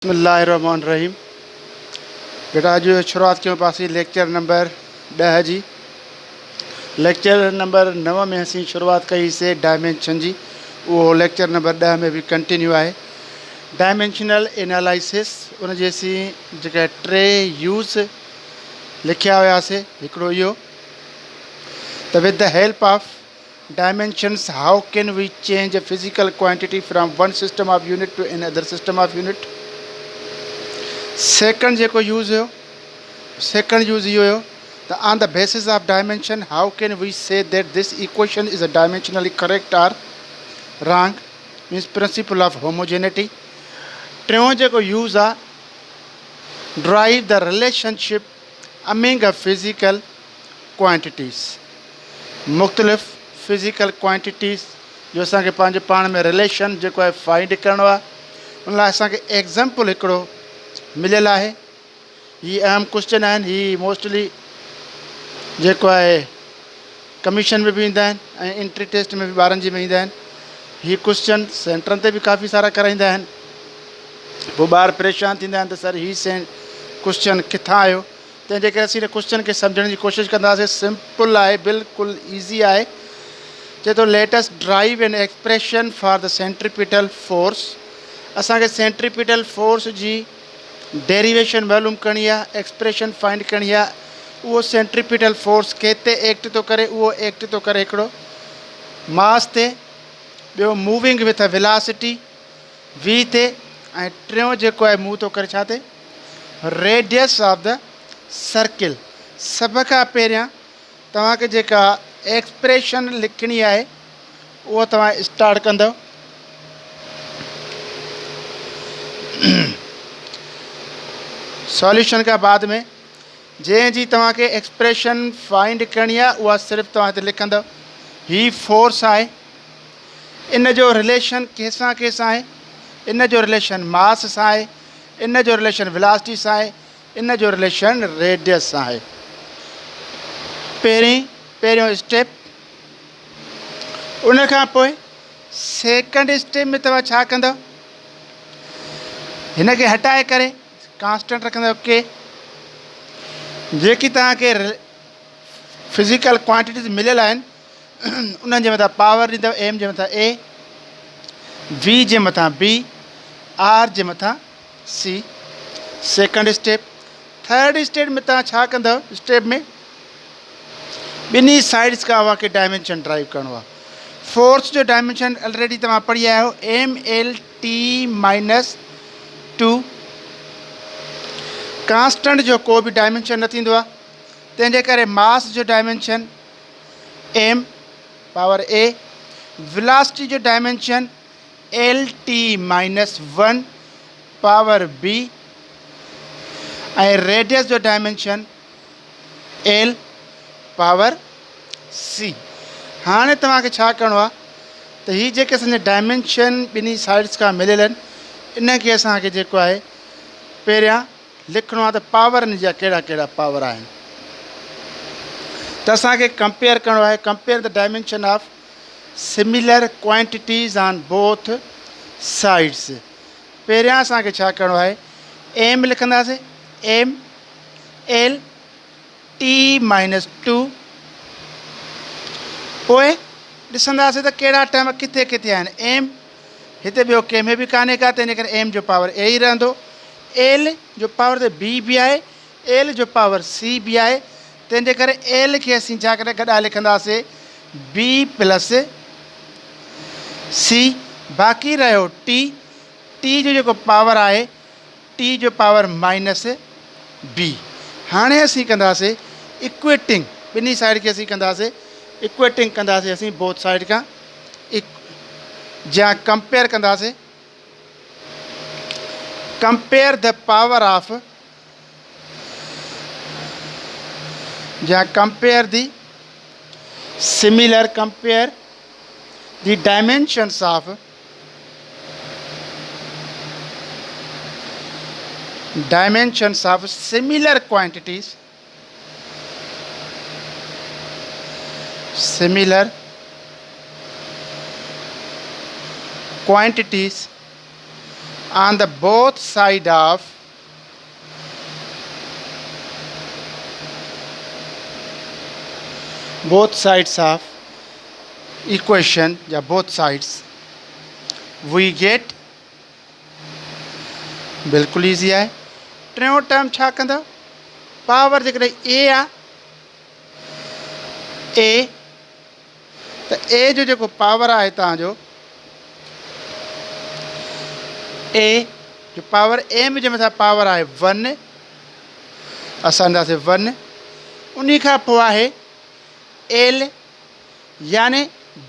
बिस्मिल्लाहिर्रहमानिर्रहीम। बेटा जो शुरुआत क्यों पासी लेक्चर नंबर 10 जी। लेक्चर नंबर 9 में असीं शुरुआत कई से डायमेंशन जी। वो लेक्चर नंबर 10 में भी कंटिन्यू है। डायमेंशनल एनालिसिस उन जे असीं जेका टे यूज़ लिखिया हुआसीं। हिकिड़ो इहो त with the help of dimensions how can we change a physical quantity from one system of unit to another system of unit. Second जेको यूज़ हुयो, सेकंड यूज़ इहो हुयो त on the basis of dimension how can we say that this equation is a dimensionally correct or wrong, means principle of homogeneity. टियों जेको use आहे derive the relationship among a physical quantities. मुख़्तलिफ़ physical quantities जो असांखे पंहिंजे पाण में relation जेको आहे फाइंड करिणो आहे, उन लाइ असांखे एग्ज़ाम्पल हिकिड़ो मिलियल आहे। हीअ अहम क्वेश्चन आहिनि। हीअ मोस्टली जेको आहे कमीशन में बि ईंदा आहिनि ऐं एंट्री टेस्ट में बि ॿारनि जी में ईंदा आहिनि। हीअ क्वेश्चन सेंटरनि ते बि काफ़ी सारा कराईंदा आहिनि। पोइ ॿार परेशान थींदा आहिनि त सर हीअ क्वेश्चन किथां आयो। तंहिंजे करे असीं क्वेश्चन खे सम्झण जी कोशिशि कंदासीं। सिंपल आहे, बिल्कुलु ईज़ी आहे। चए थो let us drive an expression for the centripetal force. असांखे सेंट्रीपिटल फोर्स जी डेरिवेशन मालूम करणी आहे, एक्सप्रेशन फाइंड करणी आहे। उहो सेंट्रीपिटल फोर्स केते एक्ट थो करे, उहो एक्ट थो करे हिकिड़ो मास ते, ॿियो moving with a velocity V ते, ऐं टियों जेको आहे मूव थो करे छा ते, रेडियस ऑफ द सर्किल। सभ खां पहिरियां तव्हांखे जेका एक्सप्रेशन लिखणी आहे उहो तव्हां स्टार्ट कंदव। सॉल्यूशन खां बाद में जंहिंजी तव्हांखे एक्सप्रेशन फाइंड करणी आहे उहा सिर्फ़ु तव्हां हिते लिखंदव। ही फोर्स आहे, इन जो रिलेशन कंहिंसां कंहिंसां आहे, इन जो रिलेशन मास सां आहे, इन जो रिलेशन वेलासिटी सां आहे, इन जो रिलेशन रेडियस सां आहे। पहिरियों स्टेप। उन खां पोइ सेकंड स्टेप में तव्हां छा कंदव, हिन खे हटाए करे कांस्टेंट रखंदव के। जेकी तव्हांखे फिज़िकल क्वांटिटीज़ मिलियल आहिनि उन्हनि जे मथां पावर ॾींदव। एम जे मथां ए, वी जे मथां बी, आर जे मथां C. Second step. Third step में तव्हां छा कंदव, स्टेप में ॿिन्ही साइड्स खां तव्हांखे डायमेंशन ड्राइव करिणो आहे। फोर्स जो डायमेंशन ऑलरेडी तव्हां पढ़ी आया आहियो, M L T minus 2। Constant जो को बि डायमेंशन न थींदो आहे, तंहिंजे करे मास जो dimension M power A, velocity जो dimension L T minus 1 power B, ऐं रेडियस जो डायमेंशन एल पावर सी। हाणे तव्हांखे छा करिणो आहे त हीअ जेके असांजा डायमेंशन ॿिन्ही साइड्स खां मिलियल आहिनि, इनखे असांखे जेको आहे पहिरियां लिखणो आहे त पावरनि जा कहिड़ा कहिड़ा पावर आहिनि। त असांखे कंपेयर करिणो आहे। Compare the dimension of similar quantities on both sides. पहिरियां असांखे छा करिणो आहे, एम लिखंदासीं, एम एल टी माइनस 2। पोइ ॾिसंदासीं त कहिड़ा टर्म किथे किथे आहिनि। एम हिते ॿियो कंहिंमें बि कान्हे का, तंहिंजे करे एम जो पावर ए ई रहंदो। एल जो पावर ते बी बि आहे, एल जो पावर सी बि आहे, तंहिंजे करे एल खे असीं छा करे गॾा लिखंदासीं, बी प्लस सी। बाक़ी रहियो टी। टी जो जेको पावर आहे, टी जो पावर माइनस बी। हाणे असीं कंदासीं इक्वेटिंग, ॿिन्ही साइड खे असीं कंदासीं इक्वेटिंग कंदासीं असीं बोथ साइड खां। जा कंपेयर कंदासीं, कंपेयर द पावर ऑफ, जा compare the similar, compare the dimensions of similar quantities, similar quantities on the both side of both sides of equation या both sides we get बिल्कुलु easy आहे। टियों term छा कंदो power जेकॾहिं ए आहे ए त ए जो जेको पावर आहे तव्हांजो ए जो पावर एम जे मथां पावर आहे 1 असां ईंदासीं 1 उन खां पोइ आहे एल यानी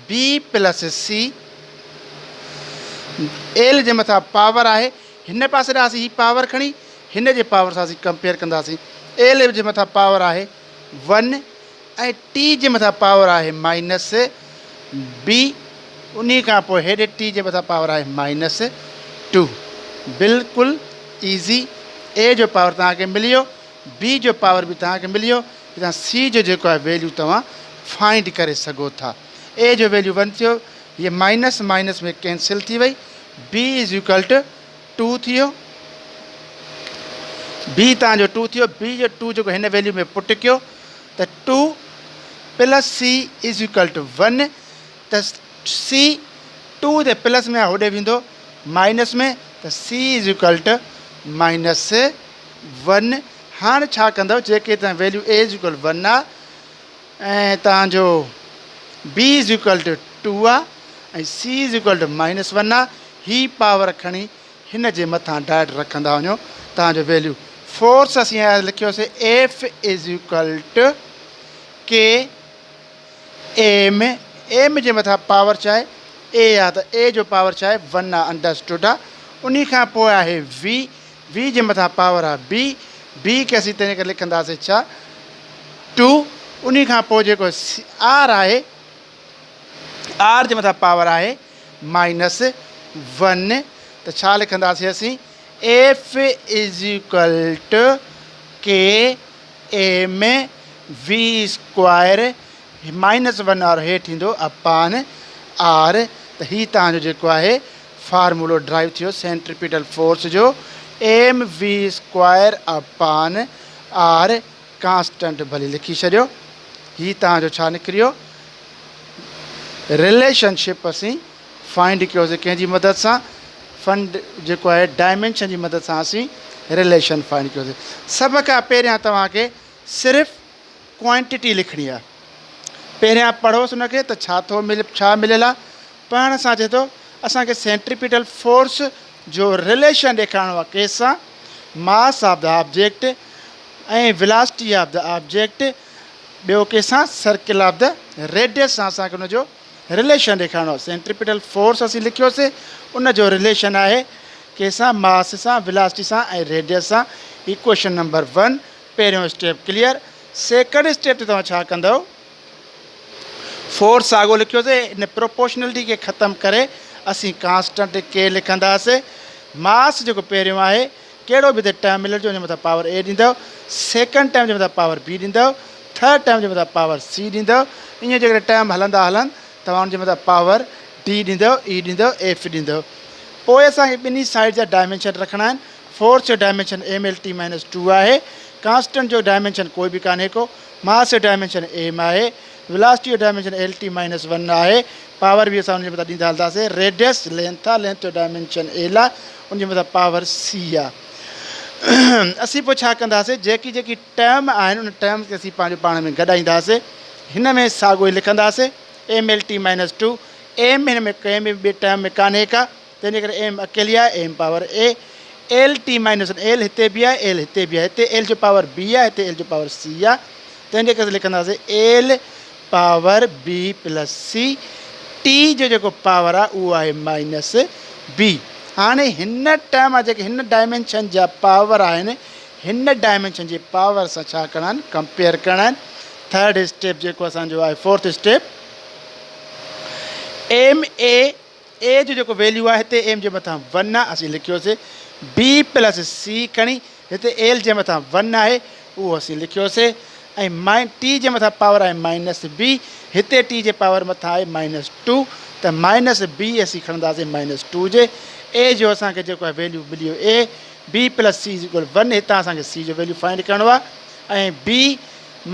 बी प्लस सी एल जे मथां पावर आहे हिन पासे ॾांहुं ही पावर खणी हिन जे पावर सां असीं कंपेयर कंदासीं एल जे मथां पावर आहे 1 ऐं टी जे मथां पावर आहे माइनस बी उन खां पोइ हेॾे टी जे मथां पावर आहे -2 बिल्कुलु ईज़ी ए जो पावर तव्हांखे मिली वियो बी जो पावर बि तव्हांखे मिली वियो तव्हां सी जो जेको आहे वैल्यू तव्हां फाइंड करे सघो था ए जो वैल्यू 1 थियो हीअ माइनस माइनस में कैंसिल थी वई बी इज़ इक्वल टू 2 थी वियो बी तव्हांजो 2 थियो बी जो 2 जेको हिन वैल्यू में पुट कयो त 2 plus C is equal to 1 त सी 2 जे प्लस में होॾे वेंदो माइनस में त सी इज़ इक्वल टू -1 हाणे छा कंदव जेके तव्हां वैल्यू ए इज़ इक्वल 1 आहे ऐं तव्हांजो बी इज़ इक्वल टू 2 आहे ऐं सी इज़ इक्वल टू -1 आहे ही पावर खणी हिन जे मथां डायरेक्ट रखंदा वञो तव्हांजो वैल्यू फोर्स असीं लिखियोसीं एफ इज़ इक्वल टू के एम जे मथां पावर छा आहे ए आहे त ए जो पावर छा आहे 1 आहे अंडरस्टूड आहे उन खां पोइ आहे वी जे मथां पावर आहे बी खे असीं तंहिं करे लिखंदासीं छा 2 उन खां पोइ जेको आर आहे आर जे मथां पावर आहे -1 त छा लिखंदासीं असीं एफ इज़ इक्वल टू के एम वी स्क्वायर -1 और हेठि ईंदो अपान आर त हीअ तव्हांजो जेको आहे फार्मूलो ड्राइव थियो सेंट्रीपिटल फोर्स जो M V square upon R constant भली लिखी छॾियो हीअ तव्हांजो छा निकिरियो रिलेशनशिप असीं फाइंड कयोसीं कंहिंजी मदद सां फंड जेको आहे डायमेंशन जी मदद सां असीं रिलेशन फाइंड कयोसीं सभ खां पहिरियां तव्हांखे सिर्फ़ु क्वांटिटी लिखणी आहे पहिरियां पढ़ोसि उनखे त छा मिलियल आहे पढ़ण सां चए थो असांखे सेंट्रीपिटल फोर्स जो रिलेशन ॾेखारिणो आहे कंहिंसां मास ऑफ द ऑब्जेक्ट ऐं वेलोसिटी ऑफ द ऑब्जेक्ट ॿियो कंहिंसां सर्किल ऑफ द रेडियस सां असांखे उनजो रिलेशन ॾेखारिणो आहे सेंट्रीपिटल फोर्स असीं लिखियोसीं उनजो रिलेशन आहे कंहिंसां मास सां वेलोसिटी सां ऐं रेडियस सां इक्वेशन नंबर 1 पहिरियों स्टेप क्लियर सेकंड स्टेप ते तव्हां छा कंदव फोर्स साॻियो लिखियोसीं इन प्रोपोर्शनलिटी खे ख़तमु करे असीं कांस्टेंट के लिखंदासीं मास जेको पहिरियों आहे कहिड़ो बि टर्म मिले जो हुन मथां पावर ए ॾींदव सेकंड टर्म जे मथां पावर बी ॾींदव थर्ड टर्म जे मथां पावर सी ॾींदव ईअं जेकॾहिं टर्म हलंदा हलनि तव्हां हुनजे मथां पावर डी ॾींदव ई ॾींदव एफ ॾींदव पोइ असांखे ॿिन्ही साइड जा डायमेंशन रखणा आहिनि फोर्स जो डायमेंशन एम एल टी -2 आहे कांस्टेंट जो डायमेंशन कोई बि कान्हे को मास जो डायमेंशन एम आहे वेलोसिटी जो डायमेंशन एल टी -1 आहे पावर बि असां हुनजे मथां ॾींदा हलंदासीं रेडियस लेंथ आहे लेंथ जो डायमेंशन एल आहे उनजे मथां पावर सी आहे असीं पोइ छा कंदासीं जेकी जेकी टर्म आहिनि उन टर्म खे असीं पंहिंजो पाण में गॾाईंदासीं हिन में साॻियो ई लिखंदासीं एम एल टी -2 एम हिन में कंहिं बि ॿिए टर्म में कान्हे का तंहिंजे करे एम अकेली आहे M power A L T -1 L हिते बि आहे एल हिते बि आहे हिते एल जो पावर बी आहे हिते एल जो पावर सी आहे तंहिंजे करे लिखंदासीं L power B plus C T जो जेको पावर आहे उहो आहे -b हाणे हिन टर्म आहे जेके हिन डायमेंशन जा पावर आहिनि हिन डायमेंशन जे पावर सां छा करणा आहिनि कंपेयर करणा आहिनि थर्ड स्टेप जेको असांजो आहे फोर्थ स्टेप एम ए जो जेको वैल्यू आहे हिते एम जे मथां 1 आहे असीं लिखियोसीं बी प्लस सी खणी हिते एल जे मथां 1 आहे उहो असीं लिखियोसीं ऐं टी जे मथां पावर आहे -b हिते टी जे पावर मथां आहे -2 त -b असीं खणंदासीं -2 जे ए जो असांखे जेको आहे वैल्यू मिली वियो A B plus C is equal 1 हितां असांखे सी जो वैल्यू फाइंड करिणो आहे ऐं B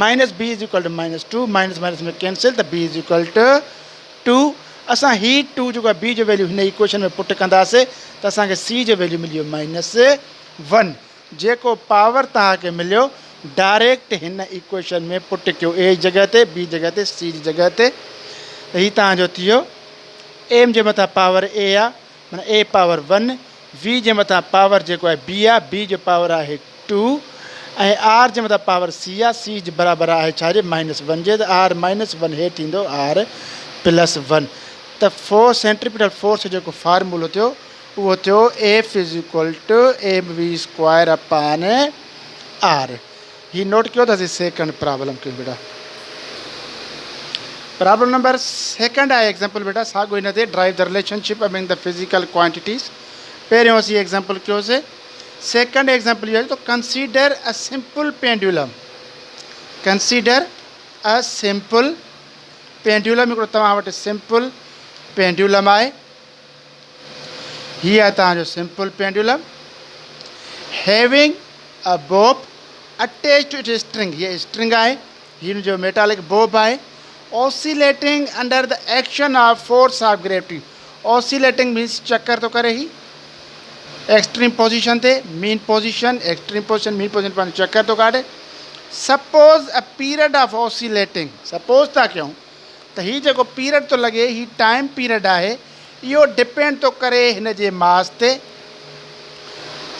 minus B is equal to -2 minus minus में कैंसिल त बी इज़ इक्वल टू 2 असां ही 2 जेको आहे बी जो वैल्यू हिन इक्वेशन में पुट कंदासीं त असांखे सी जो वैल्यू मिली वियो -1 जेको पावर तव्हांखे मिलियो डायरेक्ट हिन इक्वेशन में पुट कयो ए जी जॻह ते बी जॻह ते सी जी जॻह ते त हीउ तव्हांजो थी वियो एम जे मथां पावर ए आहे माना ए पावर 1 वी जे मथां पावर जेको आहे बी आहे बी जो पावर आहे 2 ऐं आर जे मथां पावर सी आहे सी जे बराबरि आहे छाजे -1 जे त आर -1 हे थींदो आर +1 त फोर्स सेंट्रीपिटल फोर्स जेको फार्मूलो थियो उहो थियो F is equal to M V square upon R ही नोट कयो त असीं सेकंड प्रॉब्लम कयूं बेटा प्रॉब्लम नंबर सेकंड आहे एग्जाम्पल बेटा साॻियो हिन ते derive the relationship among the physical quantities पहिरियों असीं एग्जाम्पल कयोसीं सेकंड एग्जाम्पल इहो आहे त consider a simple pendulum consider a simple pendulum हिकिड़ो तव्हां वटि सिंपल पेंडुलम आहे हीअ आहे तव्हांजो simple pendulum having a bob attach two it string हीअ स्ट्रिंग आहे हिन जो मेटालिक बोब आहे oscillating under the action of force of gravity oscillating means चक्कर थो करे ही एक्सट्रीम पोजीशन ते mean position extreme position mean position पाण चक्कर थो काढे suppose a period of oscillating suppose था कयूं त हीउ जेको पीरियड थो लॻे ही टाइम पीरियड आहे इहो डिपेंड थो करे हिन जे मास ते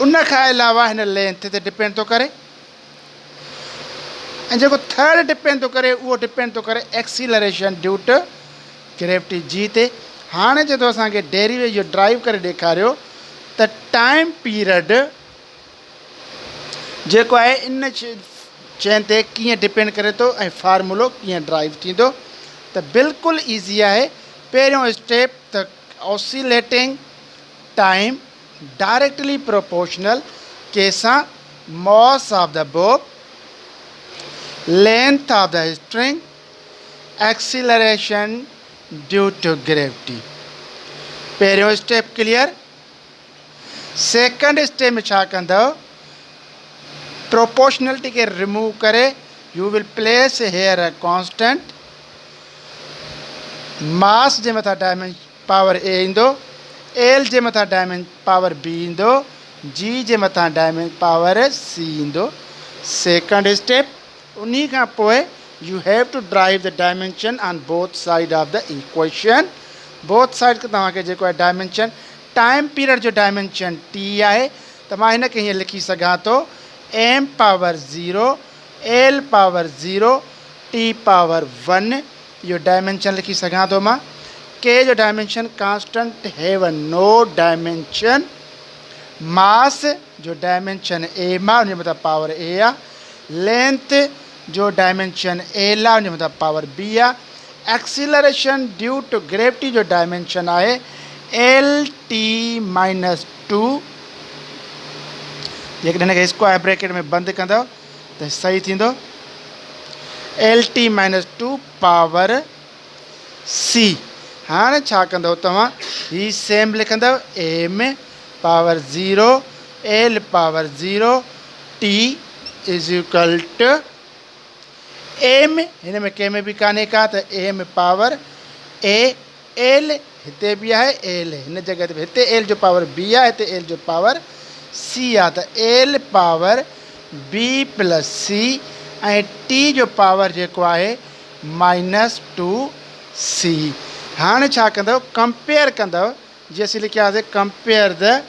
उन खां अलावा हिन लेंथ ते डिपेंड थो करे ऐं जेको थर्ड डिपेंड थो करे उहो डिपेंड थो करे acceleration due two gravity G ते हाणे जेको असांखे डेरिवेटिव इहो ड्राइव करे ॾेखारियो त टाइम पीरियड जेको आहे इन शइ ते कीअं डिपेंड करे थो ऐं फार्मूलो कीअं ड्राइव थींदो त बिल्कुलु ईज़ी आहे पहिरियों स्टेप त ऑसिलेटिंग टाइम डायरेक्टली प्रोपोर्शनल कंहिंसां mass of the bob length of the string acceleration due to gravity पहिरियों स्टेप क्लियर सेकंड स्टेप में छा कंदव प्रोपोर्शनलिटी के रिमूव करे you will place here a constant mass जे मथां डायमेंशन पावर ए ईंदो एल जे मथां डायमेंशन पावर बी ईंदो जी जे मथां डायमेंशन पावर सी ईंदो सेकंड स्टेप उन्हीं खां पोइ you have to derive the dimension on both side of the equation both side के तव्हांखे जेको आहे डायमेंशन टाइम पीरियड जो डायमेंशन टी आहे त मां हिनखे हीअं लिखी सघां थो M power 0 L power 0 T power 1 इहो डायमेंशन लिखी सघां थो मां के जो dimension constant have no dimension mass जो डायमेंशन एम आहे उनजे मथां पावर ए आहे लेंथ जो डायमेंशन एल आहे उनजे मथां पावर बी आहे एक्सीलरेशन ड्यू टू ग्रेविटी जो डायमेंशन आहे एल टी -2 जेकॾहिं हिनखे स्क्वायर ब्रैकेट में बंदि कंदव त सही थींदो एल टी -2 पावर सी हाणे छा कंदव तव्हां ही सेम लिखंदव M power 0 L power 0 T is equal to M हिन में कंहिं में बि कान्हे का त एम पावर ए एल हिते बि आहे एल हिन जॻह ते हिते एल जो पावर बी आहे हिते एल जो पावर सी आहे त L power B plus C ऐं टी जो पावर जेको आहे -2 सी हाणे छा कंदव कंपेयर कंदव जीअं असीं लिखियासीं compare the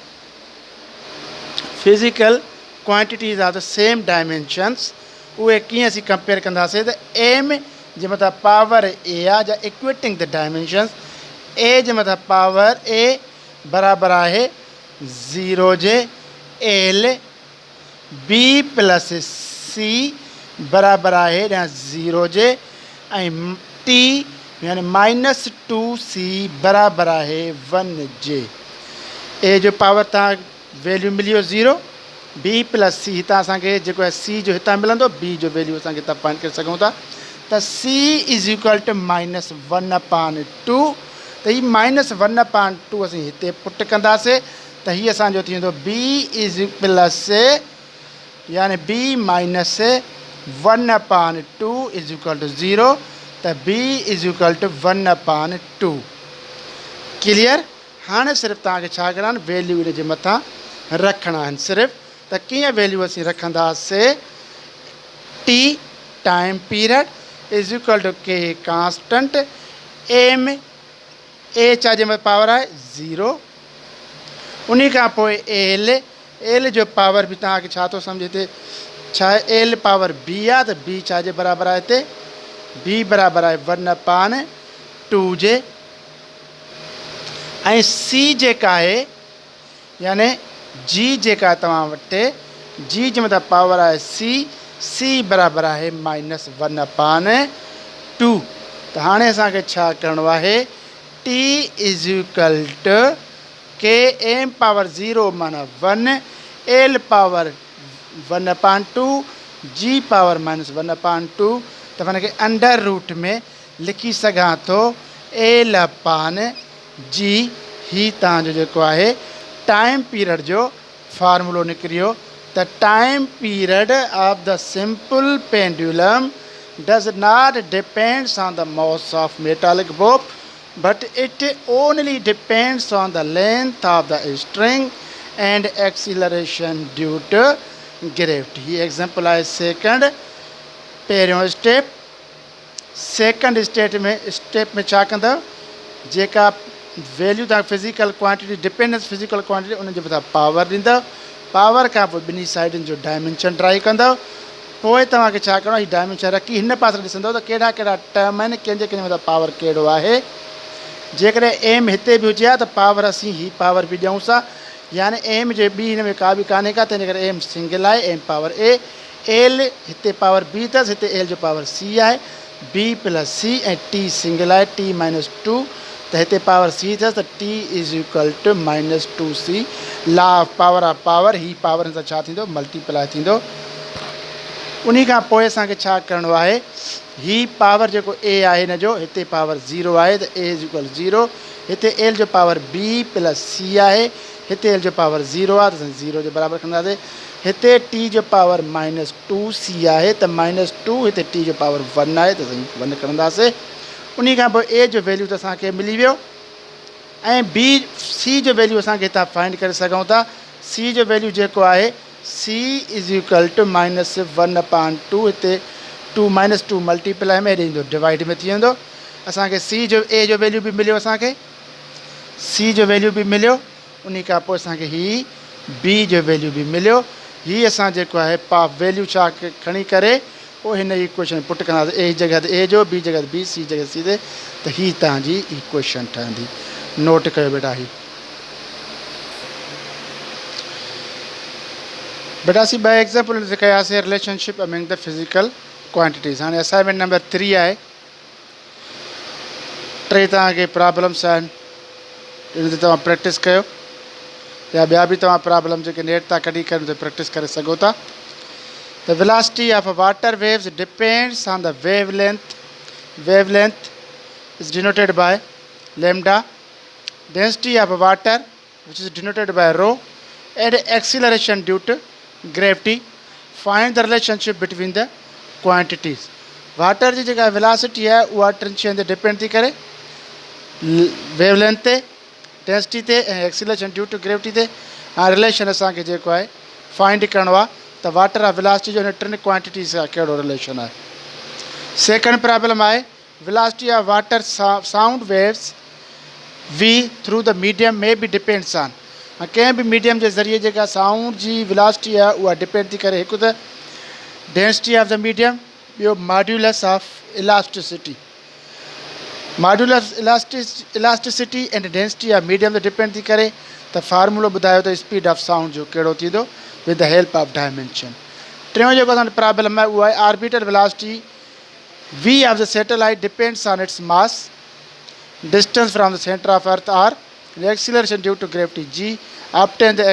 physical quantities are the same dimensions उहे कीअं असीं कंपेयर कंदासीं त एम जे मथां पावर ए आहे जा इक्वेटिंग द डायमेंशन्स ए जे मथां पावर ए बराबरि आहे 0 जे एल बी प्लस सी बराबरि आहे 0 जे ऐं टी यानी -2 सी बराबरि आहे 1 जे ए जो पावर तव्हां वैल्यू मिली वियो 0 बी प्लस सी हितां असांखे जेको आहे सी जो हितां मिलंदो बी जो वैल्यू असांखे हितां फाइंड करे सघूं था त सी इज़ इक्वल टू -1/2 त ही -1/2 असीं हिते पुट कंदासीं त हीअ असांजो थी वेंदो b इज़ प्लस यानी b -1/2 इज़ इक्वल टू 0 त b is equal to 1/2 clear. हाणे सिर्फ़ु तव्हांखे छा करणु आहिनि वैल्यू इन जे मथां रखणा आहिनि सिर्फ़ु त कीअं वैल्यू असीं रखंदासीं t time period is equal to k constant m a छा जे मथां पावर आहे 0 उन खां पोइ l जो पावर बि तव्हांखे छा थो सम्झ हिते छा आहे l पावर b आहे त b छा जे बराबरि आहे हिते b बराबरि आहे 1/2 जे ऐं c जेका आहे यानी g जेका तव्हां वटि g जे मथां पावर आहे c बराबरि आहे -1/2 त हाणे असांखे छा करिणो आहे t is equal to k m power 0 माना 1 l पावर 1/2 g पावर -1/2 त माना खे अंडर रूट में लिखी सघां थो l/g ही तव्हांजो जेको आहे टाइम पीरियड जो फार्मूलो निकिरियो The time period of the simple pendulum does not depends on the mass of metallic bulb, but it only depends on the length of the string and acceleration due to gravity. He example is second पहिरियों second step में छा कंदव जेका value तव्हां physical quantity dependence physical quantity उन जे मथां power ॾींदव power खां पोइ ॿिन्ही साइडुनि जो डायमेंशन ट्राई कंदव पोइ तव्हांखे छा करिणो आहे हीउ डायमेंशन रखी हिन पासे ॾिसंदव त कहिड़ा कहिड़ा टर्म आहिनि कंहिंजे मथां पावर कहिड़ो आहे जेकॾहिं एम हिते बि हुजे हा त पावर असीं हीअ पावर बि ॾियूं था यानी एम जे ॿी हिन में का बि कान्हे का तंहिंजे करे एम सिंगल आहे एम पावर एल हिते पावर बी अथसि हिते एल जो पावर सी आहे बी प्लस सी ऐं टी सिंगल आहे टी -2 त हिते पावर सी अथसि त T is equal to -2c law of power ही पावर सां छा थींदो मल्टीप्लाई थींदो उन खां पोइ असांखे छा करिणो आहे ही पावर जेको ए आहे हिन जो हिते पावर 0 आहे त ए इज़ इक्वल 0 हिते एल जो पावर बी प्लस सी आहे हिते एल जो पावर 0 आहे त 0 जे बराबरि कंदासीं हिते टी जो पावर -2c आहे त -2 हिते टी जो पावर 1 आहे त 1 कंदासीं उन खां पोइ ए जो वैल्यू त असांखे मिली वियो ऐं बी सी जो वैल्यू असांखे हितां फाइंड करे सघूं था सी जो वैल्यू जेको आहे सी इज़ इक्वल टू -1/2 हिते 2 मल्टीप्लाई में हेॾे ईंदो डिवाइड में थी वेंदो असांखे सी जो ए जो वैल्यू बि मिलियो असांखे सी जो वैल्यू बि मिलियो उन खां पोइ असांखे ही बी जो वैल्यू बि मिलियो हीअ असां जेको आहे वैल्यू छा खणी करे पोइ हिन इक्वेशन पुट कंदासीं ए जॻह ते ए जो बी जॻह ते बी सी जॻह सी ते त हीअ तव्हांजी इक्वेशन ठहंदी नोट कयो बेटा ही बेटा असीं ॿ एग्ज़ाम्पल कयासीं relationship among the physical quantities हाणे असाइनमेंट नंबर 3 आहे 3 तव्हांखे प्रॉब्लम्स आहिनि इन ते तव्हां प्रैक्टिस कयो या ॿिया बि तव्हां प्रॉब्लम जेके नेट था कढी करे प्रैक्टिस करे सघो था The velocity of water waves depends on the wavelength. Wavelength is denoted by lambda. Density of water, which is denoted by rho, and acceleration due to gravity. Find the relationship between the quantities. Water जी जेका velocity है उहा टिनि शयुनि ते depend थी करे wavelength ते density ते ऐं acceleration due to gravity ते हाणे रिलेशन असांखे जेको आहे फाइंड करिणो आहे त वाटर ऑफ वेलोसिटी जो हिन टिनि क्वांटिटी सां कहिड़ो रिलेशन आहे सेकंड प्रॉब्लम आहे velocity of water sound waves V through the medium में बि डिपेंड्स ऑन कंहिं बि मीडियम जे ज़रिए जेका साउंड जी वेलोसिटी आहे उहा डिपेंड थी करे हिकु त डेंसिटी ऑफ द मीडियम ॿियो modulus of elasticity modulus elasticity and density of medium ते डिपेंड थी करे त फार्मूलो ॿुधायो त स्पीड ऑफ साउंड जो कहिड़ो थींदो with the help of dimension. टियों जेको असांजो प्रॉब्लम आहे उहा आहे orbiter velocity v of the satellite depends on its mass, distance from the center of earth or the acceleration due to gravity g. Obtain the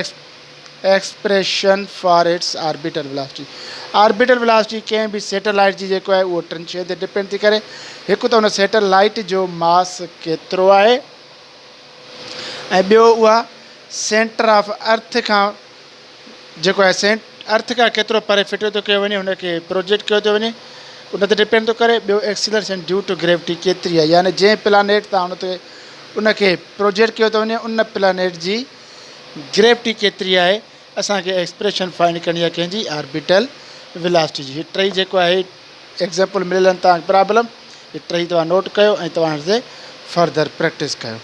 expression for its orbital velocity. Orbital velocity कंहिं बि satellite जी जेको आहे उहो टिनि शयुनि ते depend थी करे हिकु त हुन सैटेलाइट जो मास केतिरो आहे ऐं ॿियो उहा सेंटर ऑफ अर्थ खां जेको आहे अर्थ खां केतिरो परे फिट थो कयो वञे, हुनखे प्रोजेक्ट कयो थो वञे, उन ते डिपेंड थो करे। ॿियो एक्सीलरेशन ड्यू टू ग्रेविटी केतिरी आहे, यानी जंहिं प्लानेट तां उनखे प्रोजेक्ट कयो थो वञे उन प्लानेट जी ग्रेविटी केतिरी आहे। असांखे एक्सप्रेशन फाइंड करणी आहे कंहिंजी ऑर्बिटल वेलोसिटी जी। हीअ टई जेको आहे एग्ज़ाम्पल मिलियलु आहिनि तव्हांखे प्रॉब्लम, हीअ टई तव्हां नोट कयो ऐं तव्हां हिते फर्दर प्रैक्टिस कयो।